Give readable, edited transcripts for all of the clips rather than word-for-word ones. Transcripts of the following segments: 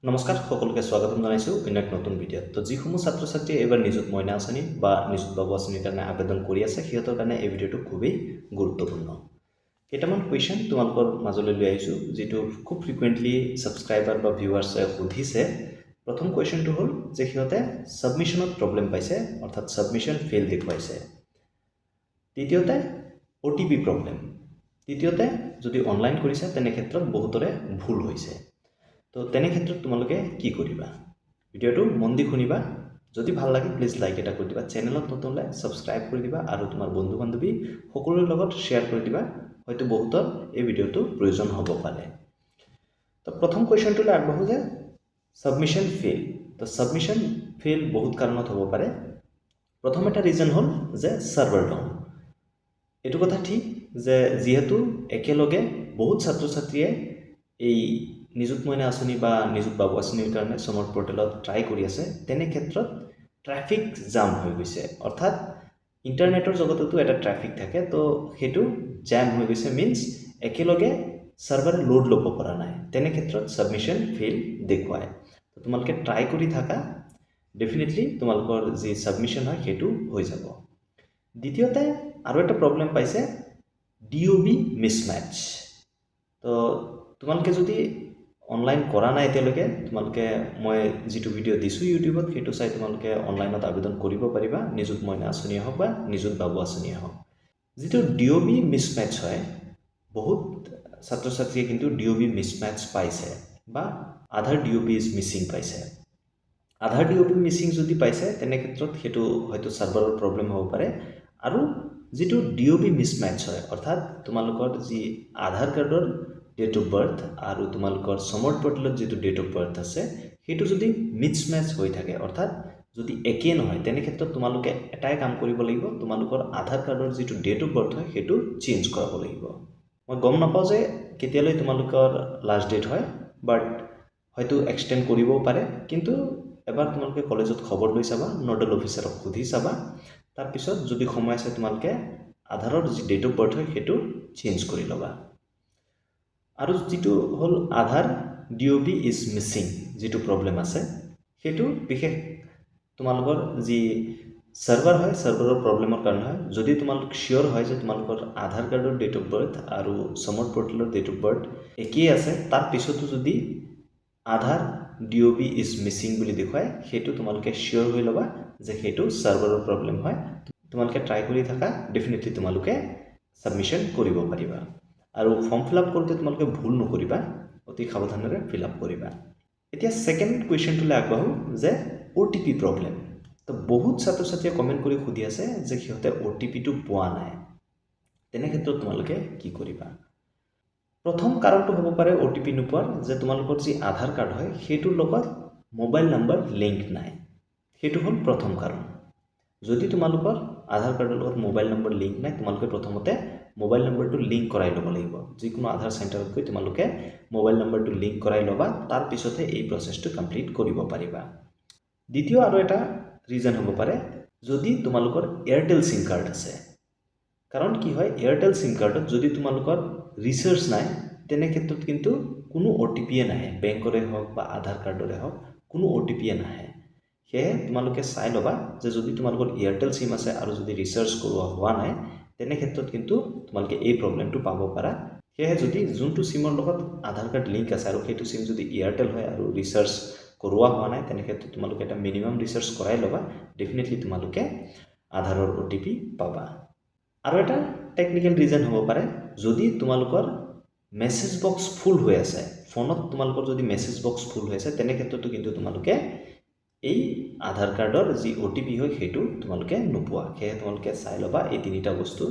নমস্কাৰ সকলোকে স্বাগতম জনাইছোঁ অন্য এক নতুন ভিডিঅ'ত। তো যিসমূহ ছাত্ৰ ছাত্ৰীয়ে এইবাৰ নিযুত মইনা আঁচনি বা নিযুত বাবু আঁচনিৰ কাৰণে আবেদন কৰি আছে সিহঁতৰ কাৰণে এই ভিডিঅ'টো খুবেই গুৰুত্বপূৰ্ণ। কেইটামান কুৱেশ্যন তোমালোকৰ মাজলৈ লৈ আহিছোঁ যিটো খুব ফ্ৰিকুৱেণ্টলি ছাবস্ক্ৰাইবাৰ বা ভিউৱাৰ্ছে সুধিছে। প্ৰথম কুৱেশ্যনটো হ'ল যে সিহঁতে ছাবমিশ্যনত প্ৰব্লেম পাইছে, অৰ্থাৎ ছাবমিশ্যন ফেইল দেখুৱাইছে। দ্বিতীয়তে OTP প্ৰব্লেম। তৃতীয়তে যদি অনলাইন কৰিছে তেনে ক্ষেত্ৰত বহুতৰে ভুল হৈছে। তো তেনে ক্ষেত্ৰত তোমালোকে কি কৰিবা? ভিডিঅ'টো মন দি শুনিবা। যদি ভাল লাগে প্লিজ লাইক এটা কৰি দিবা, চেনেলত নতুন হ'লে ছাবস্ক্ৰাইব কৰি দিবা আৰু তোমাৰ বন্ধু বান্ধৱী সকলোৰে লগত শ্বেয়াৰ কৰি দিবা। হয়তো বহুতৰ এই ভিডিঅ'টো প্ৰয়োজন হ'ব পাৰে। তো প্ৰথম কুৱেশ্যনটোলৈ আগবাঢ়ো যে ছাবমিশ্যন ফেইল। তো ছাবমিশ্যন ফেইল বহুত কাৰণত হ'ব পাৰে। প্ৰথম এটা ৰিজন হ'ল যে ছাৰ্ভাৰ ডাউন। এইটো কথা ঠিক যে যিহেতু একেলগে বহুত ছাত্ৰ ছাত্ৰীয়ে এই নিযুত মইনা আঁচনি বা নিযুত বাবু আঁচনিৰ কাৰণে সমৰ্থ পৰ্টেলত ট্ৰাই কৰি আছে, তেনে ক্ষেত্ৰত ট্ৰাফিক জাম হৈ গৈছে। অৰ্থাৎ ইণ্টাৰনেটৰ জগততো এটা ট্ৰাফিক থাকে, তো সেইটো জাম হৈ গৈছে মিনছ একেলগে ছাৰ্ভাৰে লোড ল'ব পৰা নাই। তেনে ক্ষেত্ৰত ছাবমিশ্যন ফেইল দেখুৱায়। তো তোমালোকে ট্ৰাই কৰি থাকা, ডেফিনেটলি তোমালোকৰ যি ছাবমিশ্যন হয় সেইটো হৈ যাব। দ্বিতীয়তে আৰু এটা প্ৰব্লেম পাইছে DOB মিছমেটচ। তো তোমালোকে যদি অনলাইন কৰা নাই এতিয়ালৈকে, তোমালোকে মই যিটো ভিডিঅ' দিছোঁ ইউটিউবত সেইটো চাই তোমালোকে অনলাইনত আবেদন কৰিব পাৰিবা, নিযুত মইনা আঁচনিয়ে হওক বা নিযুত বাবু আঁচনিয়ে হওক। যিটো DOB মিছমেটচ হয়, বহুত ছাত্ৰ ছাত্ৰীয়ে কিন্তু DOB মিছমেটচ পাইছে বা আধাৰ DOB ইজ মিছিং পাইছে। আধাৰ DOB মিছিং যদি পাইছে তেনে ক্ষেত্ৰত সেইটো হয়তো ছাৰ্ভাৰৰ প্ৰব্লেম হ'ব পাৰে। আৰু যিটো DOB মিছমেটচ হয়, অৰ্থাৎ তোমালোকৰ যি আধাৰ কাৰ্ডৰ ডেট অফ বাৰ্থ আৰু তোমালোকৰ সমৰ্থ পৰ্টেলত যিটো ডেট অফ বাৰ্থ আছে সেইটো যদি মিছমেটচ হৈ থাকে, অৰ্থাৎ যদি একেই নহয়, তেনে ক্ষেত্ৰত তোমালোকে এটাই কাম কৰিব লাগিব, তোমালোকৰ আধাৰ কাৰ্ডৰ যিটো ডেট অফ বাৰ্থ হয় সেইটো চেঞ্জ কৰাব লাগিব। মই গম নাপাওঁ যে কেতিয়ালৈ তোমালোকৰ লাষ্ট ডেট হয়, বাট হয়তো এক্সটেণ্ড কৰিবও পাৰে। কিন্তু এবাৰ তোমালোকে কলেজত খবৰ লৈ চাবা, নডেল অফিচাৰক সুধি চাবা। তাৰপিছত যদি সময় আছে তোমালোকে আধাৰৰ যি ডেট অফ বাৰ্থ হয় সেইটো চেঞ্জ কৰি ল'বা। আৰু যিটো হ'ল আধাৰ DOB ইজ মিছিং যিটো প্ৰব্লেম আছে, সেইটো বিশেষ তোমালোকৰ যি ছাৰ্ভাৰ হয় ছাৰ্ভাৰৰ প্ৰব্লেমৰ কাৰণে হয়। যদি তোমালোক চিয়'ৰ হয় যে তোমালোকৰ আধাৰ কাৰ্ডৰ ডেট অফ বাৰ্থ আৰু সমৰ্থ পৰ্টেলৰ ডেট অফ বাৰ্থ একেই আছে, তাৰপিছতো যদি আধাৰ DOB ইজ মিছিং বুলি দেখুৱায়, সেইটো তোমালোকে চিয়'ৰ হৈ ল'বা যে সেইটো ছাৰ্ভাৰৰ প্ৰব্লেম হয়। তোমালোকে ট্ৰাই কৰি থাকা, ডেফিনেটলি তোমালোকে ছাবমিশ্যন কৰিব পাৰিবা। আৰু ফৰ্ম ফিল আপ কৰোঁতে তোমালোকে ভুল নকৰিবা, অতি সাৱধানেৰে ফিল আপ কৰিবা। এতিয়া ছেকেণ্ড কুৱেশ্যনটোলৈ আগবাঢ়োঁ যে OTP প্ৰব্লেম। তো বহুত ছাত্ৰ ছাত্ৰীয়ে কমেণ্ট কৰি সুধি আছে যে সিহঁতে OTPটো পোৱা নাই। তেনে ক্ষেত্ৰত তোমালোকে কি কৰিবা? প্ৰথম কাৰণটো হ'ব পাৰে OTP নোপোৱাৰ যে তোমালোকৰ যি আধাৰ কাৰ্ড হয় সেইটোৰ লগত মোবাইল নম্বৰ লিংক নাই। সেইটো হ'ল প্ৰথম কাৰণ। যদি তোমালোকৰ আধাৰ কাৰ্ডৰ লগত মোবাইল নম্বৰ লিংক নাই, তোমালোকে প্ৰথমতে মোবাইল নম্বৰটো লিংক কৰাই ল'ব লাগিব। যিকোনো আধাৰ চেণ্টাৰত গৈ তোমালোকে মোবাইল নম্বৰটো লিংক কৰাই ল'বা, তাৰপিছতহে এই প্ৰচেছটো কমপ্লিট কৰিব পাৰিবা। দ্বিতীয় আৰু এটা ৰিজন হ'ব পাৰে যদি তোমালোকৰ এয়াৰটেল চিম কাৰ্ড আছে। কাৰণ কি হয়, এয়াৰটেল চিম কাৰ্ডত যদি তোমালোকৰ ৰিচাৰ্জ নাই তেনে ক্ষেত্ৰত কিন্তু কোনো OTPয়ে নাহে। বেংকৰে হওক বা আধাৰ কাৰ্ডৰে হওক কোনো OTPয়ে নাহে। সেয়ে তোমালোকে চাই ল'বা যে যদি তোমালোকৰ এয়াৰটেল চিম আছে আৰু যদি ৰিচাৰ্জ কৰোৱা হোৱা নাই, তেনে ক্ষেত্ৰত কিন্তু তোমালোকে এই প্ৰব্লেমটো পাব পাৰা। সেয়েহে যদি যোনটো চিমৰ লগত আধাৰ কাৰ্ড লিংক আছে আৰু সেইটো চিম যদি এয়াৰটেল হয় আৰু ৰিচাৰ্জ কৰোৱা হোৱা নাই, তেনে ক্ষেত্ৰত তোমালোকে এটা মিনিমাম ৰিচাৰ্জ কৰাই ল'বা, ডেফিনেটলি তোমালোকে আধাৰৰ OTP পাবা। আৰু এটা টেকনিকেল ৰিজন হ'ব পাৰে যদি তোমালোকৰ মেছেজ বক্স ফুল হৈ আছে, ফোনত তোমালোকৰ যদি মেছেজ বক্স ফুল হৈ আছে, তেনে ক্ষেত্ৰতো কিন্তু তোমালোকে এই আধাৰ কাৰ্ডৰ যি OTP হয় সেইটো তোমালোকে নোপোৱা। সেয়ে তোমালোকে চাই ল'বা এই তিনিটা বস্তু।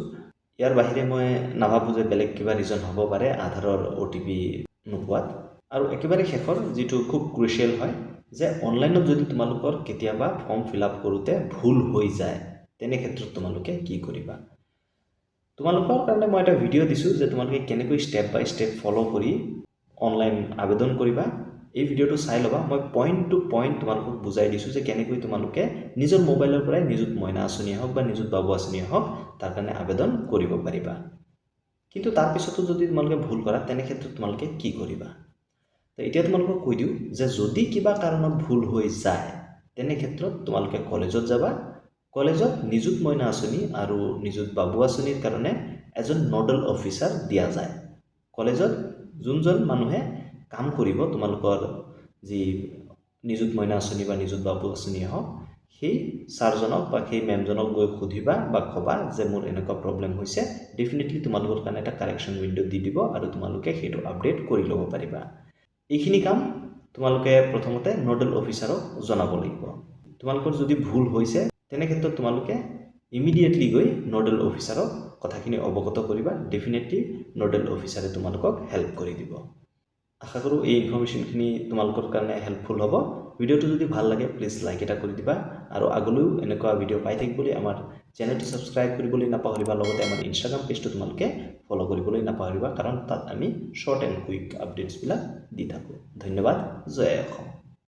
ইয়াৰ বাহিৰে মই নাভাবোঁ যে বেলেগ কিবা ৰিজন হ'ব পাৰে আধাৰৰ OTP নোপোৱাত। আৰু একেবাৰে শেষৰ যিটো খুব ক্ৰুচিয়েল হয় যে অনলাইনত যদি তোমালোকৰ কেতিয়াবা ফৰ্ম ফিল আপ কৰোঁতে ভুল হৈ যায়, তেনে ক্ষেত্ৰত তোমালোকে কি কৰিবা? তোমালোকৰ কাৰণে মই এটা ভিডিঅ' দিছোঁ যে তোমালোকে কেনেকৈ ষ্টেপ বাই ষ্টেপ ফ'ল' কৰি অনলাইন আবেদন কৰিবা। এই ভিডিঅ'টো চাই ল'বা। মই পইণ্ট টু পইণ্ট তোমালোকক বুজাই দিছোঁ যে কেনেকৈ তোমালোকে নিজৰ মোবাইলৰ পৰাই নিযুত মইনা আঁচনিয়ে হওক বা নিযুত বাবু আঁচনিয়ে হওক তাৰ কাৰণে আবেদন কৰিব পাৰিবা। কিন্তু তাৰপিছতো যদি তোমালোকে ভুল কৰা তেনে ক্ষেত্ৰত তোমালোকে কি কৰিবা? তো এতিয়া তোমালোকক কৈ দিওঁ যে যদি কিবা কাৰণত ভুল হৈ যায় তেনে ক্ষেত্ৰত তোমালোকে কলেজত যাবা কলেজত নিযুত মইনা আঁচনি আৰু নিযুত বাবু আঁচনিৰ কাৰণে এজন নডেল অফিচাৰ দিয়া যায় কলেজত যোনজন মানুহে কাম কৰিব তোমালোকৰ যি নিযুত মইনা আঁচনি বা নিযুত বাবু আঁচনিয়ে হওক সেই ছাৰজনক বা সেই মেমজনক গৈ সুধিবা বা ক'বা যে মোৰ এনেকুৱা প্ৰব্লেম হৈছে ডেফিনেটলি তোমালোকৰ কাৰণে এটা কাৰেকশ্যন উইণ্ড' দি দিব আৰু তোমালোকে সেইটো আপডেট কৰি ল'ব পাৰিবা এইখিনি কাম তোমালোকে প্ৰথমতে নডেল অফিচাৰক জনাব লাগিব তোমালোকৰ যদি ভুল হৈছে তেনে ক্ষেত্ৰত তোমালোকে ইমিডিয়েটলি গৈ নডেল অফিচাৰক কথাখিনি অৱগত কৰিবা ডেফিনেটলি নডেল অফিচাৰে তোমালোকক হেল্প কৰি দিব আশা কৰোঁ এই ইনফৰমেশ্যনখিনি তোমালোকৰ কাৰণে হেল্পফুল হ'ব ভিডিঅ'টো যদি ভাল লাগে প্লিজ লাইক এটা কৰি দিবা আৰু আগলৈও এনেকুৱা ভিডিঅ' পাই থাকিবলৈ আমাৰ চেনেলটো ছাবস্ক্ৰাইব কৰিবলৈ নাপাহৰিবা লগতে আমাৰ ইনষ্টাগ্ৰাম পেজটো তোমালোকে ফ'ল' কৰিবলৈ নাপাহৰিবা কাৰণ তাত আমি শ্বৰ্ট এণ্ড কুইক আপডেটছবিলাক দি থাকোঁ ধন্যবাদ জয় অসম